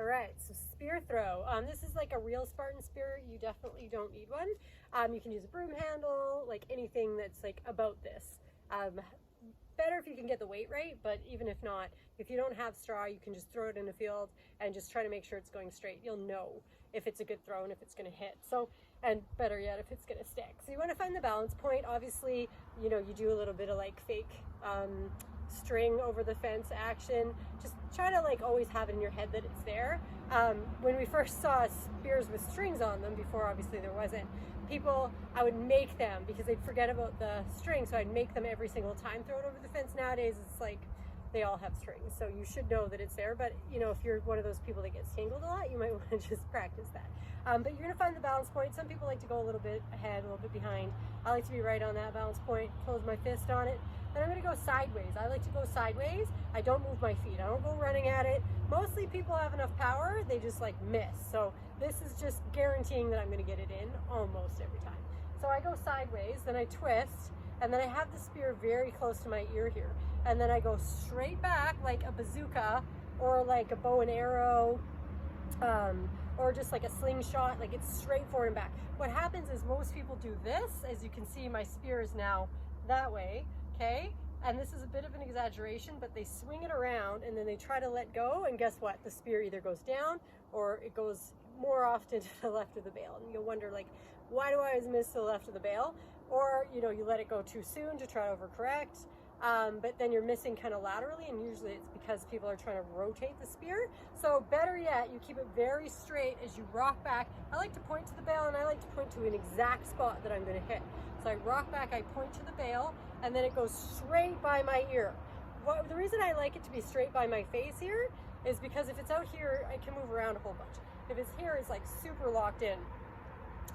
right, so spear throw. This is like a real Spartan spear. You definitely don't need one. You can use a broom handle, like anything that's like about this. Better if you can get the weight right, but even if not, if you don't have straw, you can just throw it in a field and just try to make sure it's going straight. You'll know if it's a good throw and if it's going to hit. So, and better yet, if it's going to stick. So you want to find the balance point. Obviously, you know, you do a little bit of like fake string over the fence action. Just try to like always have it in your head that it's there. When we first saw spears with strings on them, before obviously there wasn't, people, I would make them because they'd forget about the string, so I'd make them every single time, throw it over the fence. Nowadays it's like they all have strings, so you should know that it's there, but you know, if you're one of those people that gets tangled a lot, you might want to just practice that. But you're gonna find the balance point. Some people like to go a little bit ahead, a little bit behind. I like to be right on that balance point, close my fist on it. Then I'm gonna go sideways. I like to go sideways. I don't move my feet. I don't go running at it. Mostly people have enough power, they just like miss. So this is just guaranteeing that I'm gonna get it in almost every time. So I go sideways, then I twist, and then I have the spear very close to my ear here. And then I go straight back like a bazooka or like a bow and arrow, or just like a slingshot, like it's straight forward and back. What happens is most people do this. As you can see, my spear is now that way, okay? And this is a bit of an exaggeration, but they swing it around and then they try to let go, and guess what? The spear either goes down or it goes more often to the left of the bale. And you'll wonder, like, why do I always miss to the left of the bale? Or, you know, you let it go too soon to try to overcorrect. But then you're missing kind of laterally, and usually it's because people are trying to rotate the spear. So better yet, you keep it very straight as you rock back. I like to point to the bale, and I like to point to an exact spot that I'm going to hit. So I rock back, I point to the bale, and then it goes straight by my ear. The reason I like it to be straight by my face here is because if it's out here, I can move around a whole bunch. If it's here, it's like super locked in.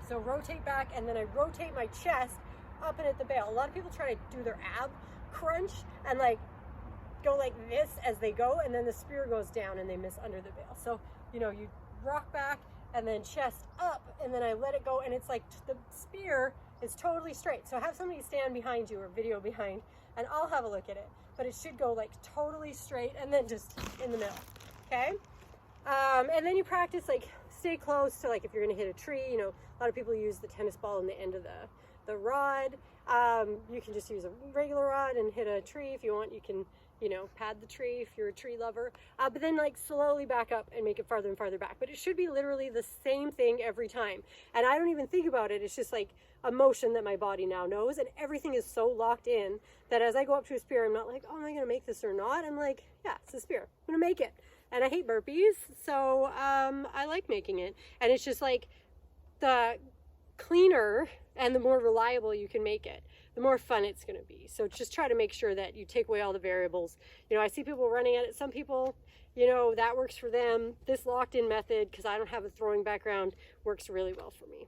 So rotate back, and then I rotate my chest up and at the bale. A lot of people try to do their ab crunch and like go like this as they go, and then the spear goes down and they miss under the bale. So, you know, you rock back and then chest up, and then I let it go, and it's like the spear is totally straight. So have somebody stand behind you or video behind, and I'll have a look at it, but it should go like totally straight and then just in the middle, okay? And then you practice, like, stay close to, like, if you're gonna hit a tree, you know, a lot of people use the tennis ball in the end of the rod. You can just use a regular rod and hit a tree. If you want, you can, you know, pad the tree if you're a tree lover. But then like slowly back up and make it farther and farther back. But it should be literally the same thing every time. And I don't even think about it. It's just like a motion that my body now knows. And everything is so locked in that as I go up to a spear, I'm not like, oh, am I going to make this or not? I'm like, yeah, it's a spear. I'm going to make it. And I hate burpees. So I like making it. And it's just like the cleaner and the more reliable you can make it, the more fun it's going to be. So just try to make sure that you take away all the variables. You know, I see people running at it. Some people, you know, that works for them. This locked in method, because I don't have a throwing background, works really well for me.